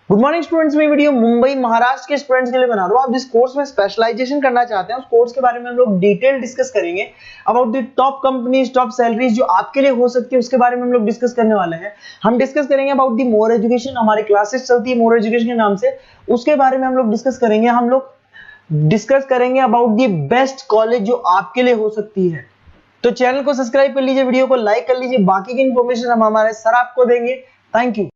Good morning students. मैं video Mumbai Maharashtra के students के लिए बना रहा हूँ। आप जिस कोर्स में स्पेशलाइजेशन करना चाहते हैं उस कोर्स के बारे में हम लोग डिटेल डिस्कस करेंगे। About the top companies, top salaries जो आपके लिए हो सकती है उसके बारे में हम लोग डिस्कस करने वाले हैं। हम डिस्कस करेंगे अबाउट द मोर एजुकेशन, हमारी क्लासेस चलती है मोर एजुकेशन के नाम से, उसके बारे में हम लोग डिस्कस करेंगे। हम लोग डिस्कस करेंगे अबाउट द बेस्ट कॉलेज जो आपके लिए हो सकती है। तो चैनल को सब्सक्राइब कर लीजिए, वीडियो को लाइक कर लीजिए। बाकी की इंफॉर्मेशन हम हमारे सर आपको देंगे। Thank you.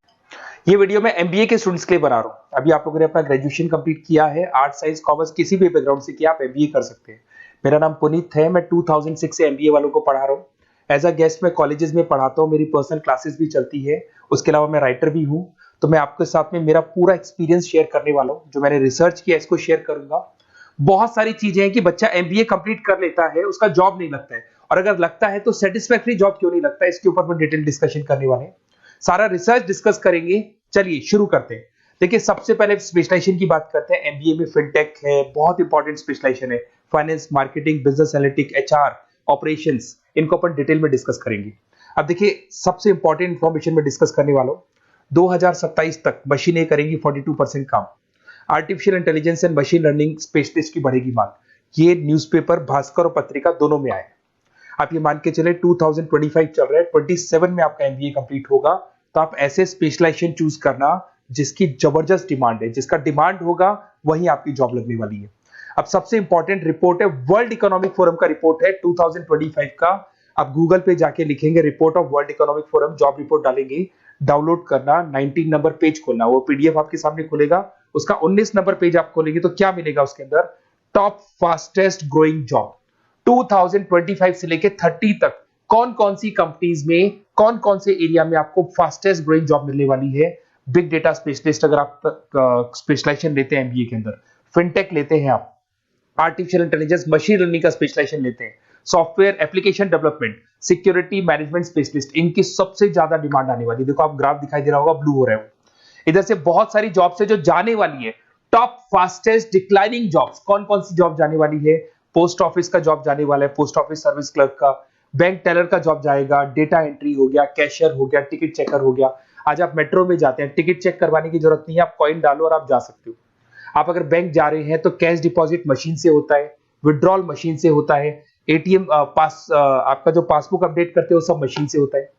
ये वीडियो मैं एमबीए के स्टूडेंट्स के लिए बना रहा हूँ। अभी आप लोगों ने अपना ग्रेजुएशन कंप्लीट किया है, आर्ट साइंस कॉमर्स किसी भी बैकग्राउंड से किया, आप एमबीए कर सकते हैं। मेरा नाम पुनीत है, मैं 2006 से एमबीए वालों को पढ़ा रहा हूँ। एज अ गेस्ट मैं कॉलेजेस में पढ़ाता हूँ, मेरी पर्सनल क्लासेस भी चलती है। उसके अलावा मैं राइटर भी हूँ। तो मैं आपके साथ में मेरा पूरा एक्सपीरियंस शेयर करने वाला हूँ, जो मैंने रिसर्च किया इसको शेयर करूंगा। बहुत सारी चीजें हैं कि बच्चा एमबीए कंप्लीट कर लेता है, उसका जॉब नहीं लगता है, और अगर लगता है तो सेटिस्फैक्टरी जॉब क्यों नहीं लगता है, इसके ऊपर में डिटेल डिस्कशन करने वाले हैं। सारा रिसर्च डिस्कस करेंगे। चलिए शुरू करते हैं। देखिए, सबसे पहले स्पेशलाइजेशन की बात करते हैं। एमबीए में फिनटेक है, बहुत इंपॉर्टेंट स्पेशलाइजेशन है। Finance, marketing, business analytic, HR, operations, इनको अपन डिटेल में डिस्कस करेंगे। अब देखिए, सबसे इंपॉर्टेंट इंफॉर्मेशन में डिस्कस करने वाला हूं। 2027 तक मशीनें करेंगी 42% काम। Artificial intelligence and machine learning specialist की बढ़ेगी मांग। ये न्यूज़पेपर, भास्कर और पत्रिका दोनों में आए। आप ये मान के चले 2025 चल रहा है, 27 में आपका एमबीए कंप्लीट होगा। तो आप ऐसे स्पेशलाइजेशन चूज करना जिसकी जबरदस्त डिमांड है, जिसका डिमांड होगा वहीं आपकी जॉब लगने वाली है। अब सबसे इंपॉर्टेंट रिपोर्ट है, वर्ल्ड इकोनॉमिक फोरम का रिपोर्ट है 2025 का। आप गूगल पे जाके लिखेंगे report of world economic forum, job report डालेंगे, डाउनलोड करना, 19 नंबर पेज खोलना, वो पीडीएफ आपके सामने खुलेगा। उसका 19 नंबर पेज आप खोलेंगे तो क्या मिलेगा उसके अंदर? टॉप फास्टेस्ट ग्रोइंग जॉब 2025 से लेके 30 तक कौन कौन सी कंपनीज में, कौन कौन से एरिया में आपको फास्टेस्ट ग्रोइंग जॉब मिलने वाली है। बिग डेटा स्पेशलिस्ट अगर आप स्पेशलाइजेशन लेते हैं एमबीए के अंदर, फिनटेक लेते हैं आप, आर्टिफिशियल इंटेलिजेंस मशीन लर्निंग का स्पेशलाइजेशन लेते हैं, software application development, security management specialist, इनकी सबसे ज्यादा डिमांड आने वाली है। देखो, आप ग्राफ दिखाई दे रहा होगा, ब्लू हो रहा है। इधर से बहुत सारी जॉब्स है जो जाने वाली है। टॉप फास्टेस्ट डिक्लाइनिंग जॉब्स, कौन कौन सी जॉब जाने वाली है? पोस्ट ऑफिस का जॉब जाने वाला है, पोस्ट ऑफिस सर्विस क्लर्क का, बैंक टेलर का जॉब जाएगा, डेटा एंट्री हो गया, कैशियर हो गया, टिकट चेकर हो गया। आज आप मेट्रो में जाते हैं, टिकट चेक करवाने की जरूरत नहीं है, आप कॉइन डालो और आप जा सकते हो। आप अगर बैंक जा रहे हैं तो कैश डिपॉजिट मशीन से होता है, विड्रॉल मशीन से होता है, एटीएम आपका जो पासबुक अपडेट करते हो सब मशीन से होता है।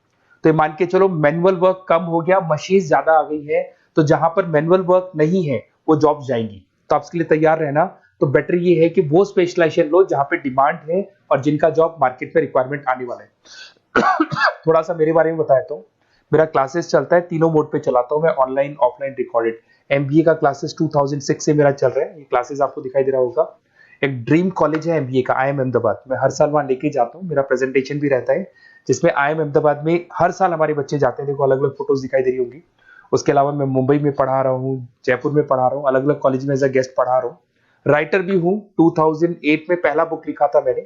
तो ये मान के चलो मैनुअल वर्क कम हो गया, मशीन ज्यादा आ गई है। तो जहां पर मैनुअल वर्क नहीं है वो जॉब जाएंगी। तो आप इसके लिए तैयार रहना। तो बेटर ये है कि वो स्पेशलाइजेशन लो जहां पे डिमांड है और जिनका जॉब मार्केट में रिक्वायरमेंट आने वाला है। थोड़ा सा मेरे बारे में बताया तो मेरा क्लासेस चलता है, तीनों मोड पे चलाता हूं मैं, ऑनलाइन, ऑफलाइन, रिकॉर्डेड। एमबीए का क्लासेस 2006 से मेरा चल रहा है। ये क्लासेस आपको दिखाई दे रहा होगा। एक ड्रीम कॉलेज है एमबीए का, IIM अहमदाबाद। मैं हर साल वहां लेके जाता हूँ, मेरा प्रेजेंटेशन भी रहता है जिसमें IIM अहमदाबाद में हर साल हमारे बच्चे जाते हैं। देखो, अलग अलग फोटोज दिखाई दे रही होंगी। उसके अलावा मैं मुंबई में पढ़ा रहा हूँ, जयपुर में पढ़ा रहा हूँ, अलग अलग कॉलेज में एज अ गेस्ट पढ़ा रहा हूँ। राइटर भी हूँ। 2008 में पहला बुक लिखा था मैंने,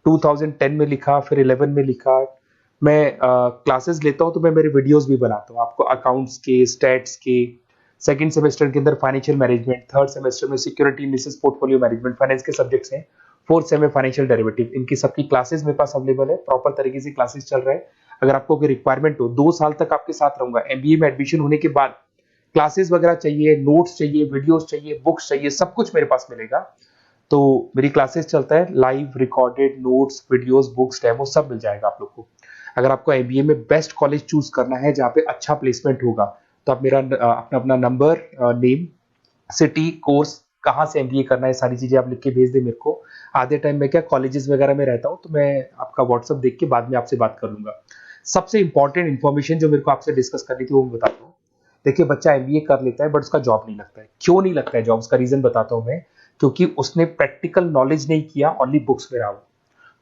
2010 में लिखा, फिर 11 में लिखा। मैं क्लासेस लेता हूँ तो मैं मेरे वीडियोस भी बनाता हूँ आपको, अकाउंट्स के, स्टैट्स के। सेकंड सेमेस्टर के अंदर फाइनेंशियल मैनेजमेंट, थर्ड सेमेस्टर में security analysis, portfolio management, finance के सब्जेक्ट्स हैं। फोर्थ सेम में फाइनेंशियल डेरिवेटिव, इनकी सबकी क्लासेस मेरे पास अवेलेबल है, प्रॉपर तरीके से क्लासेस चल रहा है। अगर आपको कोई रिक्वायरमेंट हो, 2 साल तक आपके साथ रहूंगा। एमबीए में एडमिशन होने के बाद क्लासेस वगैरह चाहिए, नोट्स चाहिए, वीडियोस चाहिए, बुक्स चाहिए, सब कुछ मेरे पास मिलेगा। तो मेरी क्लासेस चलता है, live, recorded, notes, videos, books, demo सब मिल जाएगा आप लोग को। अगर आपको एमबीए में बेस्ट कॉलेज चूज करना है जहाँ पे अच्छा प्लेसमेंट होगा, तो आप मेरा अपना अपना नंबर, नेम, सिटी, कोर्स, कहाँ से एमबीए करना है, सारी चीजें आप लिख के भेज दे मेरे को। आधे टाइम में क्या कॉलेजेस वगैरह में रहता हूँ, तो मैं आपका व्हाट्सअप देख के बाद में आपसे बात कर लूंगा। सबसे इंपॉर्टेंट इन्फॉर्मेशन जो मेरे को आपसे डिस्कस करनी थी वो मैं बताता हूँ। देखिए, बच्चा एमबीए कर लेता है बट उसका जॉब नहीं लगता है। क्यों नहीं लगता है जॉब? उसका रीजन बताता हूँ मैं। क्योंकि उसने प्रैक्टिकल नॉलेज नहीं किया, ओनली बुक्स में रहा।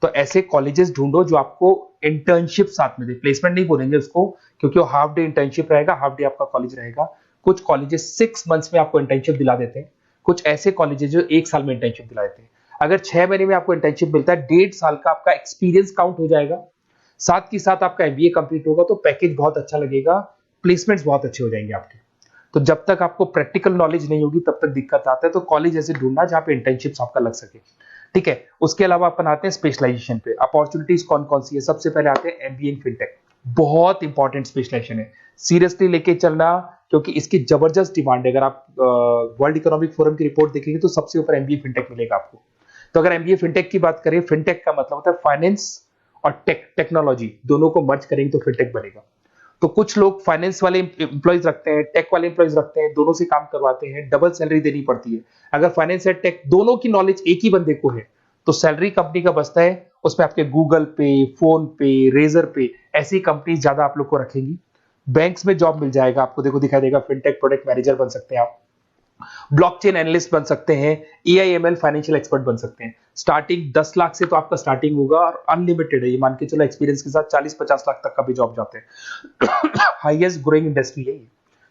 तो ऐसे कॉलेजेस ढूंढो जो आपको इंटर्नशिप साथ में दे। प्लेसमेंट नहीं बोलेंगे उसको, क्योंकि वो हाफ डे इंटर्नशिप रहेगा, हाफ डे आपका कॉलेज रहेगा। कुछ कॉलेजेस 6 मंथ्स में आपको इंटर्नशिप दिला देते हैं, कुछ ऐसे कॉलेजेस जो 1 साल में इंटर्नशिप दिला देते हैं। अगर 6 महीने में आपको इंटर्नशिप मिलता है, 1.5 साल का आपका एक्सपीरियंस काउंट हो जाएगा। साथ ही साथ आपका एमबीए कंप्लीट होगा तो पैकेज बहुत अच्छा लगेगा, प्लेसमेंट्स बहुत अच्छे हो जाएंगे आपके। तो जब तक आपको प्रैक्टिकल नॉलेज नहीं होगी तब तक दिक्कत आता है। तो कॉलेज ऐसे ढूंढना जहां पे इंटर्नशिप आपका लग सके, ठीक है। उसके अलावा अपन आते हैं स्पेशलाइजेशन पे। अपॉर्चुनिटीज कौन कौन सी है? सबसे पहले आते हैं एमबीए इन फिनटेक, बहुत इंपॉर्टेंट स्पेशलाइजेशन है, सीरियसली लेके चलना। क्योंकि इसकी जबरदस्त डिमांड है। अगर आप वर्ल्ड इकोनॉमिक फोरम की रिपोर्ट देखेंगे तो सबसे ऊपर एमबीए फिनटेक मिलेगा आपको। तो अगर एमबीए फिनटेक की बात करें, फिनटेक का मतलब होता है फाइनेंस और टेक्नोलॉजी दोनों को मर्ज करेंगे तो फिनटेक बनेगा। तो कुछ लोग फाइनेंस वाले एम्प्लॉइज रखते हैं, टेक वाले एम्प्लॉइज रखते हैं, दोनों से काम करवाते हैं, डबल सैलरी देनी पड़ती है। अगर फाइनेंस और टेक दोनों की नॉलेज एक ही बंदे को है तो सैलरी कंपनी का बचता है, उसमें आपके गूगल पे, फोन पे, रेजर पे ऐसी कंपनी ज्यादा आप लोग को रखेंगी। बैंक्स में जॉब मिल जाएगा आपको, देखो दिखाई देगा, फिनटेक प्रोडक्ट मैनेजर बन सकते हैं आप, ब्लॉकचेन एनालिस्ट बन सकते हैं, एआईएमएल फाइनेंशियल एक्सपर्ट बन सकते हैं। स्टार्टिंग 10 लाख से तो आपका स्टार्टिंग होगा और अनलिमिटेड है, ये मान के चलो एक्सपीरियंस के साथ 40-50 लाख तक का भी जॉब जाते हैं। हाईएस्ट ग्रोइंग इंडस्ट्री है ये,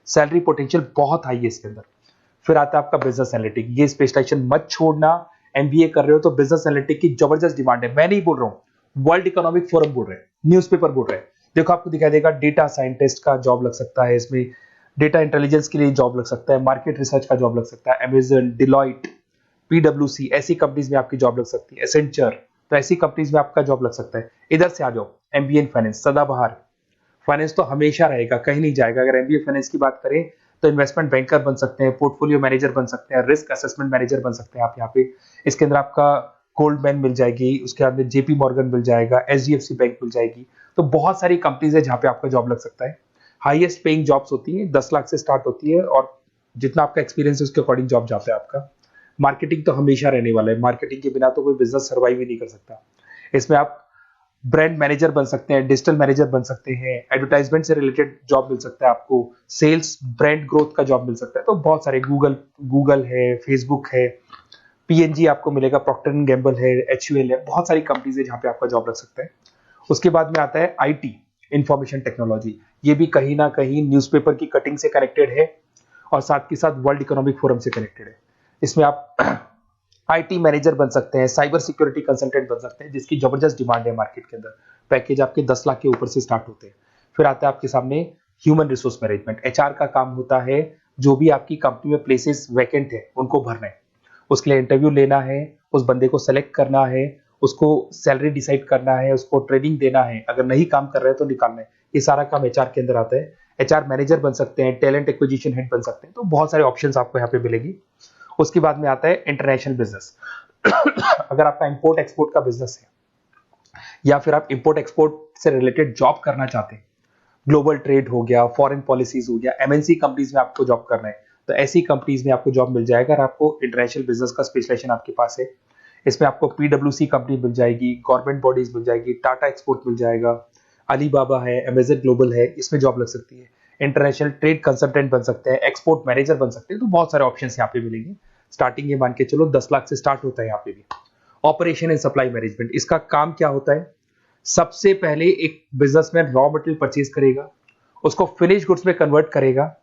सैलरी पोटेंशियल बहुत हाई है इसके अंदर। फिर आता है आपका बिजनेस एनालिटिक, ये स्पेशलाइजेशन मत छोड़ना। एमबीए कर रहे हो तो बिजनेस एनालिटिक की जबरदस्त डिमांड है। मैं नहीं बोल रहा हूं, वर्ल्ड इकोनॉमिक फोरम बोल रहे हैं, न्यूज़पेपर बोल रहे हैं। देखो आपको दिखाई देगा डेटा साइंटिस्ट का जॉब लग सकता है इसमें, डेटा इंटेलिजेंस के लिए जॉब लग सकता है, मार्केट रिसर्च का जॉब लग सकता है, अमेजन, डिलॉइट, पीडब्ल्यूसी ऐसी कंपनीज में आपकी जॉब लग सकती है, एसेंचर, तो ऐसी कंपनीज में आपका जॉब लग सकता है। इधर से आ जाओ, एमबीए इन फाइनेंस सदाबहार, फाइनेंस तो हमेशा रहेगा, कहीं नहीं जाएगा। अगर एमबीए फाइनेंस की बात करें तो इन्वेस्टमेंट बैंकर बन सकते हैं, पोर्टफोलियो मैनेजर बन सकते हैं, रिस्क असेसमेंट मैनेजर बन सकते हैं आप यहाँ पे। इसके अंदर आपका गोल्डमैन मिल जाएगी, उसके बाद में जेपी मॉर्गन मिल जाएगा, एचडीएफसी बैंक मिल जाएगी। तो बहुत सारी कंपनीज है जहाँ पे आपका जॉब लग सकता है। हाईएस्ट पेइंग जॉब्स होती है, 10 लाख से स्टार्ट होती है और जितना आपका एक्सपीरियंस है उसके अकॉर्डिंग जॉब जाता है आपका। मार्केटिंग तो हमेशा रहने वाला है, मार्केटिंग के बिना तो कोई बिजनेस सर्वाइव ही नहीं कर सकता। इसमें आप ब्रांड मैनेजर बन सकते हैं, डिजिटल मैनेजर बन सकते हैं, एडवर्टाइजमेंट से रिलेटेड जॉब मिल सकता है आपको, सेल्स ब्रांड ग्रोथ का जॉब मिल सकता है। तो बहुत सारे गूगल है, फेसबुक है, पीएनजी आपको मिलेगा, प्रॉक्टर एंड गैम्बल है, एचयूएल है, बहुत सारी कंपनीज है जहाँ पे आपका जॉब लग सकता है। उसके बाद में आता है आईटी, इंफॉर्मेशन टेक्नोलॉजी। ये भी कहीं ना कहीं न्यूज़पेपर की कटिंग से कनेक्टेड है और साथ के साथ वर्ल्ड इकोनॉमिक फोरम से कनेक्टेड है। इसमें आप आईटी मैनेजर बन सकते हैं, साइबर सिक्योरिटी कंसल्टेंट बन सकते हैं, जिसकी जबरदस्त डिमांड है मार्केट के अंदर। पैकेज आपके 10 लाख के ऊपर से स्टार्ट होते हैं। फिर आता है आपके सामने ह्यूमन रिसोर्स मैनेजमेंट, एचआर का काम होता है, जो भी आपकी कंपनी में प्लेसेस वैकेंट है उनको भरना है, उसके लिए इंटरव्यू लेना है, उस बंदे को सेलेक्ट करना है, उसको सैलरी डिसाइड करना है, उसको ट्रेनिंग देना है, अगर नहीं काम कर रहे हैं तो निकालना है। ये सारा काम एचआर के अंदर आता है। एचआर मैनेजर बन सकते हैं, टैलेंट एक्विजिशन हेड बन सकते हैं। तो बहुत सारे ऑप्शंस आपको यहाँ पे मिलेगी। उसके बाद में आता है इंटरनेशनल बिजनेस। अगर आपका इंपोर्ट एक्सपोर्ट का बिजनेस है या फिर आप इंपोर्ट एक्सपोर्ट से रिलेटेड जॉब करना चाहते हैं, ग्लोबल ट्रेड हो गया, फॉरेन पॉलिसीज हो गया, एमएनसी कंपनीज में आपको जॉब करना है, तो ऐसी कंपनीज में आपको जॉब मिल जाएगा। अगर आपको इंटरनेशनल बिजनेस का स्पेशलाइजेशन आपके पास है, इसमें आपको पीडब्ल्यूसी कंपनी मिल जाएगी, गवर्नमेंट बॉडीज मिल जाएगी, टाटा एक्सपोर्ट मिल जाएगा, अलीबाबा है, अमेजन ग्लोबल है, इसमें जॉब लग सकती है। इंटरनेशनल ट्रेड कंसल्टेंट बन सकते हैं, एक्सपोर्ट मैनेजर बन सकते हैं। तो बहुत सारे ऑप्शन यहाँ पे मिलेंगे। स्टार्टिंग ये मान के चलो 10 लाख से स्टार्ट होता है यहाँ पे भी। ऑपरेशन एंड सप्लाई मैनेजमेंट, इसका काम क्या होता है? सबसे पहले एक बिजनेसमैन रॉ मटेरियल परचेज करेगा, उसको फिनिश गुड्स में कन्वर्ट करेगा,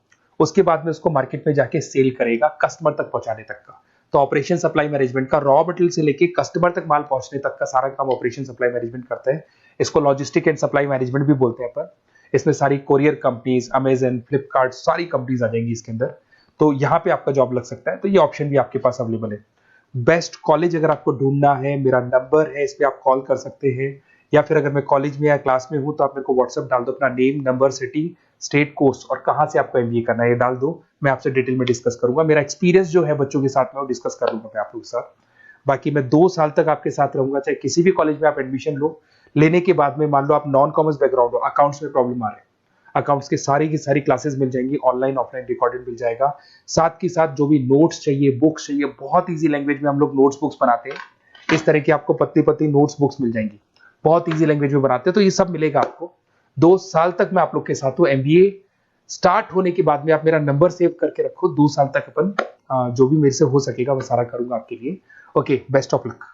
उसके बाद में उसको मार्केट में जाके सेल करेगा, कस्टमर तक पहुंचाने तक का। तो ऑपरेशन सप्लाई मैनेजमेंट का रॉ मटेरियल से लेके कस्टमर तक माल पहुंचने तक का सारा काम ऑपरेशन सप्लाई मैनेजमेंट करता है। इसको लॉजिस्टिक एंड सप्लाई मैनेजमेंट भी बोलते हैं अपन। इसमें सारी कोरियर कंपनीज, अमेजन, फ्लिपकार्ट, सारी कंपनीज आ जाएंगी इसके अंदर। तो यहाँ पे आपका जॉब लग सकता है। तो ये ऑप्शन भी आपके पास अवेलेबल है। बेस्ट कॉलेज अगर आपको ढूंढना है, मेरा नंबर है, इस पे आप कॉल कर सकते हैं, या फिर अगर मैं कॉलेज में या क्लास में हूं तो आप मेरे को व्हाट्सएप डाल दो, अपना name, number, city, state, course और कहां से आपको एमबीए करना है ये डाल दो। मैं आपसे डिटेल में डिस्कस करूंगा। मेरा एक्सपीरियंस जो है बच्चों के साथ में वो डिस्कस कर लूंगा मैं आप लोगों के साथ। बाकी मैं 2 साल तक आपके साथ रहूंगा, चाहे किसी भी कॉलेज में आप एडमिशन लो। लेने के बाद में मान लो आप नॉन कॉमर्स बैकग्राउंड हो, अकाउंट्स में प्रॉब्लम आ रहा है, अकाउंट्स की सारी क्लासेस मिल जाएंगी, ऑनलाइन ऑफलाइन रिकॉर्डेड मिल जाएगा। साथ के साथ जो भी नोट्स चाहिए, बुक्स चाहिए, बहुत ईजी लैंग्वेज में हम लोग नोट्स बुक्स बनाते हैं। इस तरह की आपको पतली पतली नोट्स बुक्स मिल जाएंगी, बहुत ईजी लैंग्वेज में बनाते हैं। तो ये सब मिलेगा आपको। 2 साल तक मैं आप लोग के साथ हूँ। एमबीए स्टार्ट होने के बाद में आप मेरा नंबर सेव करके रखो। 2 साल तक अपन जो भी मेरे से हो सकेगा वो सारा करूंगा आपके लिए। Okay, best of luck.